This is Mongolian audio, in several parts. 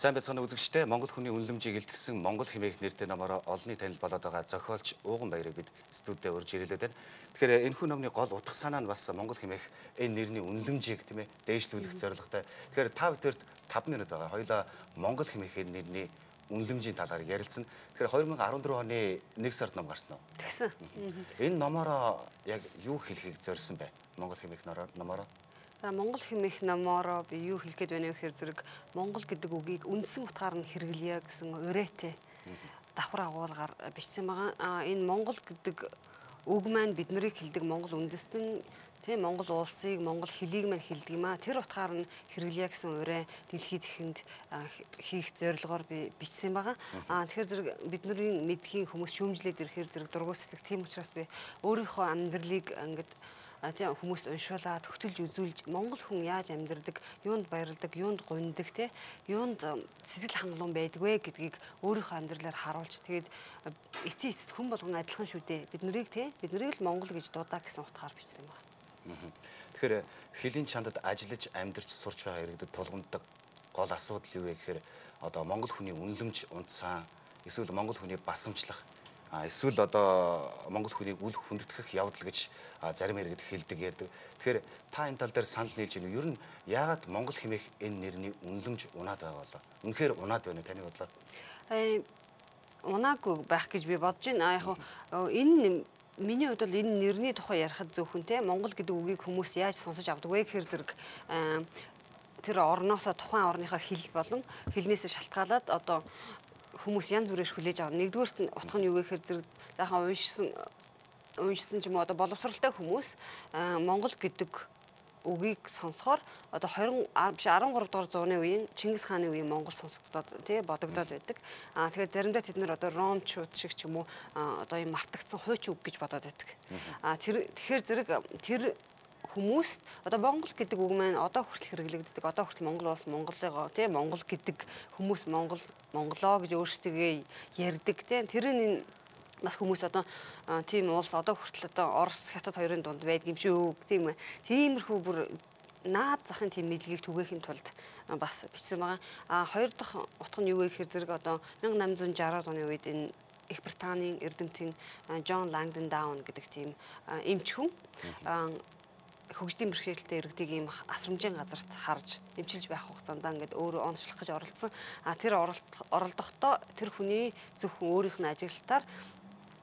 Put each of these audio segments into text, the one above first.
Сайн байцгаана үзэгчдээ Монгол хүний үнэлэмжийг илтгэсэн Монгол хэмээх нэртэй намаараа олонний танил болоод байгаа зохиолч Ууган Баярыг бид студидд урьж ирэлээд байна. Тэгэхээр энэхүү номны гол утга санаа нь бас Монгол хэмээх энэ нэрний үнэлэмжийг тийм ээ дээшлүүлэх зорилготой. Тэгэхээр та бүхэн 5 минут байгаа. Хоёулаа Монгол хэмээх энэ нэрний үнэлэмжийн талаар ярилцсан. Тэгэхээр 2014 оны 1 сард ном гарсан уу? Тэгсэн. Энэ номороо яг юу хэлхийг зорьсон бэ? Монгол хэмээх номороо Монгол хэмээх номороо би юу хэлэх гээд байна вэ гэхээр зэрэг Монгол гэдэг үгийг үндсэн утгаар нь хэрэглэе гэсэн урайтай давхар агуулгаар бичсэн байгаа. Энэ Монгол гэдэг үг маань бид нарыг хэлдэг Монгол үндэстэн тийм Монгол улсыг Монгол хэлийг маань хэлдэг юм аа. Тэр утгаар нь хэрэглэе гэсэн урай дэлхийд ихэнд хийх зорилгоор би бичсэн байгаа. Тэгэхээр зэрэг бидний мэдхийн хүмүүс шүүмжлээд ирэхээр зэрэг дургуутсдаг. Тийм учраас би өөрийнхөө амьдралыг ингээд тийм хүмүүст уншуулаад хөтөлж үзүүлж Монгол хүн яаж амьдардаг, юунд баярладаг, юунд гуйдаг те, юунд сэтгэл хангалуун байдгүй гэдгийг өөрийнхөө амьдралаар харуулж тэгээд эцсийн эцэд хүн болгон адилхан шүү дээ. Бид нарыг л Монгол гэж дуудаа гэсэн утгаар бичсэн байна. Тэгэхээр хэлийн чандад ажиллаж амьдарч сурч байгаа иргэдэд тулгамддаг гол асуудал юу вэ гэхээр одоо Монгол хүний үнэлэмж унтсан, эсвэл Монгол хүний басамжлах, эсвэл одоо Монгол хүнийг үл хүндэтгэх явдал гэж зарим иргэд хэлдэг яадаг. Тэгэхээр та энэ тал дээр санал нийлж байна уу? Ер нь яагаад Монгол хэмээх энэ нэрний үнэлэмж унаад байгаа болоо? Үнэхээр унаад байна таны бодлоор? Унаагүй байх гэж би бодож байна. Яг энэ миний хувьд бол энэ нэрний тухай ярихад зөвхөн те Монгол гэдэг үгийг хүмүүс яаж сонсож авдаг вэ гэхээр зэрэг тэр орноосоо тухайн орныхоо хэл болон хэлнээсээ шалтгаалаад одоо хүмүүс янз бүрээр хүлээж авна. Нэгдүгээрт нь утга нь юу вэ гэхээр зэрэг заахан уншсан ч юм уу одоо боловсралтай хүмүүс Монгол гэдэг үгийг сонсохоор одоо 13 дугаар зууны үеийн Чингис хааны үеийн Монгол сонсогдоод тий бодогдоод байдаг. Тэгэхээр заримдаа тэд нар одоо ромчууд шиг ч юм уу одоо юм мартагдсан хуучин үг гэж бодоод байдаг. Тэгэхээр зэрэг тэр хүмүүст одоо Монгол гэдэг үг маань одоо хүртэл хэрэглэгддэг. Одоо хүртэл Монгол улс Монголыгоо тий Монгол гэдэг хүмүүс Монголоо гэж өөрсдөө ярьдаг тий. Тэр нь бас хүмүүс одоо тийм улс одоо хүртэл одоо Орос хятад хоёрын дунд байдаг юм шүү тийм ээ. Тиймэрхүү бүр наад захын тийм мэдлэгийг түгээхийн тулд бас бичсэн байгаа. Хоёр дахь утга нь юу вэ гэхээр зэрэг одоо 1860-аад оны үед энэ Их Британийн эрдэмтэн Джон Лангдон Даун гэдэг тийм эмч хүн хөгжлийн бэрхшээлтэй иргэдийг ийм асрамжийн газарт харж эмчилж байх хугацаанд ингээд өөрөө онцлох гэж оролцсон. Тэр оролдохдоо тэр хүний зөвхөн өөрийнх нь ажиглалтаар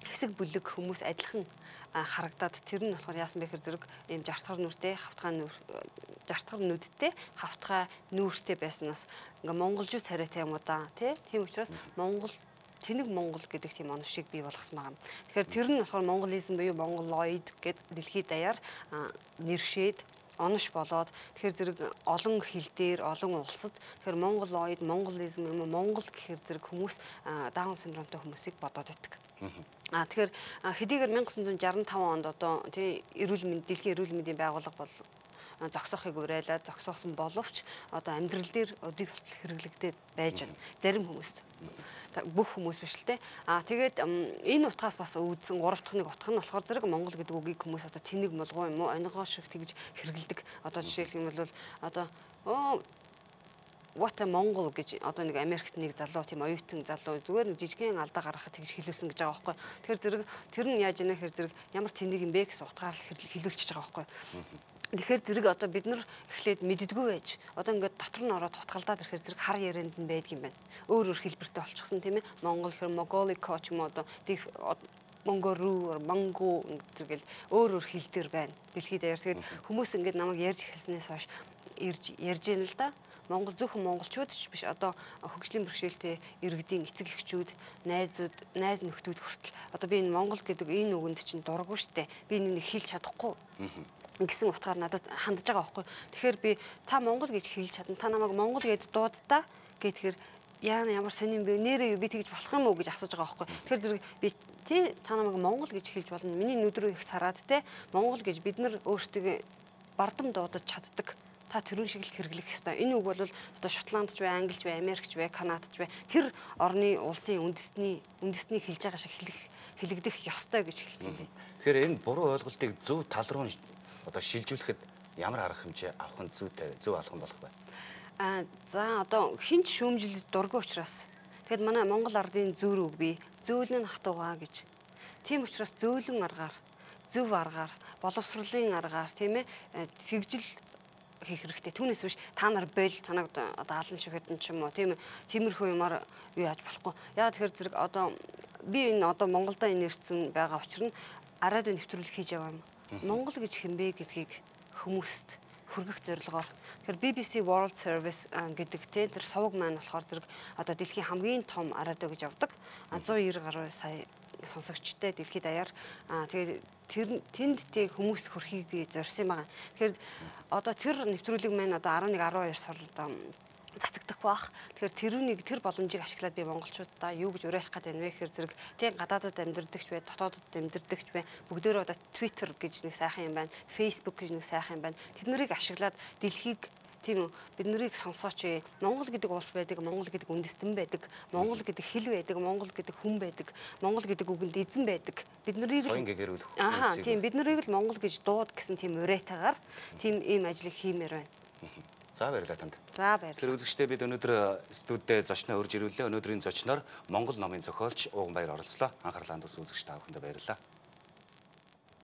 хэсэг бүлэг хүмүүс адилхан харагдаад тэр нь болохоор яасан бэ гэхээр зэрэг ийм жартгар нүдтэй хавтгай нүүртэй байснаас ингээ монголжуу царайтай юм уу да тийм учраас Тэнэг Монгол гэдэг тийм оношийг бий болгосон байгаа. Тэгэхээр тэр нь болохоор монголизм буюу монголоид гэд дэлхийд даяар нэршээд онош болоод тэгэхээр зэрэг олон хил дээр олон улсад тэгэхээр монголоид монголизм юм уу монгол гэхээр зэрэг хүмүүс даун синдромтой хүмүүсийг бодоод байдаг. Тэгэхээр хэдийгээр 1965 онд одоо тий дэлхийн эрүүл мэндийн байгууллага бол зогсоохыг уриалаад зогсоосон боловч одоо амьдрал дээр өдийг хэрэглэгдээд байж байна. Зарим хүмүүст бүх хүмүүс биш л те. Тэгээд энэ утгаас бас үүдсэн 3 дахь нэг утга нь болохоор зэрэг Монгол гэдэг үгийг хүмүүс одоо тэнэг молгоо юм уу онигоо шиг тэгж хэрэглэдэг. Одоо жишээлх юм бол одоо what a Mongol гэж одоо нэг Америкт нэг залуу тийм оюутан залуу зүгээр нэг жижигхэн алдаа гаргахад тэгж хэлүүлсэн гэж байгаа байхгүй. Тэгэхээр зэрэг тэр нь яаж яана гэхээр зэрэг ямар тэнэг юм бэ гэсэн утгаар хэлүүлчихэж байгаа байхгүй. Тэгэхээр зэрэг одоо бид нар эхлээд мэддэггүй байж одоо ингээд дотор нь ороод хутгалдаад ирэхээр зэрэг хар ярианд нь байдаг юм байна. Өөр хэлбэртэй болчихсон тийм ээ. Монгол хэр Mongoliko ч юм уу одоо Монгору, Монго гэдэгэл өөр хэл дээр байна. Дэлхийд даяар тэгээд хүмүүс ингээд намайг ярьж эхэлснээс хойш ярьж ийн л да. Монгол зөвхөн монголчууд ч биш одоо хөгжлийн бэрхшээлтэй иргэдийн эцэг эхчүүд, найз нөхдүүд хүртэл одоо би энэ Монгол гэдэг энэ үгэнд чинь дурггүй штэ. Би энийг хэлж чадахгүй. Гэсэн утгаар надад хандж байгаа байхгүй. Тэгэхээр би та Монгол гэж хэлж чадна. Та намайг Монгол гэд дуудаа гэхээр ямар сонирн бэ? Нэрээ би тэгж болох юм уу гэж асууж байгаа байхгүй. Тэгэхээр зэрэг би тий та намайг Монгол гэж хэлж болно. Миний нүд рүү их сараад те Монгол гэж бид нар өөрсдөө бардам дуудаж чаддаг. Та тэрүүн шиг л хэрэглэх ёстой. Энэ үг бол одоо Шотландч бай, Англич бай, Америкч бай, Канадч бай тэр орны улсын үндэсний хэлж байгаа шиг хэлэгдэх ёстой гэж хэлдэг. Тэгэхээр энэ буруу ойлголтыг зөв тал руу одоо шилжүүлэхэд ямар арга хэмжээ авах нь зөв алхам болох вэ? За одоо хинч шүүмжилд дургүй учраас тэгэд манай Монгол ардын зүүр үг бий зөөлөн хатуугаа гэж. Тийм учраас зөөлөн аргаар, зөв аргаар, боловсролын аргаар тийм ээ тэгжил хийх хэрэгтэй. Түүнээс биш та нар бойл танаг одоо алан шихэдэн ч юм уу тийм тиймэрхүү юмар юу яаж болохгүй. Яа тэгэхээр зэрэг одоо би энэ одоо Монголдо энэ ирсэн байгаа учраас радио нэвтрүүлэг хийж яваа юм. Монгол гэж хэмбэ гэдгийг хүмүүст хүргэх зорилгоор тэгэхээр BBC World Service гэдэг тэр сувг маань болохоор зэрэг одоо дэлхийн хамгийн том радио гэж явдаг. 190 гаруй сая сонсогчтой дэлхийд даяар тэгээд тэнд тэг хүмүүст хүрхийг би зорьсон юм байгаа. Тэгэхээр одоо тэр нэвтрүүлэг маань одоо 11 12 сард цацагдах бах. Тэгэхээр тэр боломжийг ашиглаад би монголчуудаа юу гэж уриалах гэдэг вэ гэхээр зэрэг тийм гадаадад амьдэрдэгч бай, дотоодод амьдэрдэгч бай. Бүгдөө одоо Twitter гэж нэг сайхан юм байна, Facebook гэж нэг сайхан юм байна. Тэднийг ашиглаад дэлхийг тийм үү бид нарыг сонсооч. Монгол гэдэг улс байдаг, Монгол гэдэг үндэстэн байдаг, Монгол гэдэг хэл байдаг, Монгол гэдэг хүн байдаг, Монгол гэдэг үгэнд эзэн байдаг. Бид нарыг соён гэгэрүүлэх. тийм бид нарыг л Монгол гэж дууд гэсэн тийм уриатаагаар тийм ийм ажлыг хиймээр байна. За баярлалаа танд. За баярлалаа. Тэр үзэгчдээ бид өнөөдөр студидд зочноо урьж ирүүлээ. Өнөөдрийн зочноор Монгол номын зохиолч Ууган Баяр оролцлоо. Анхаарлаа хандуулсан үзэгч та бүхэндээ баярлалаа.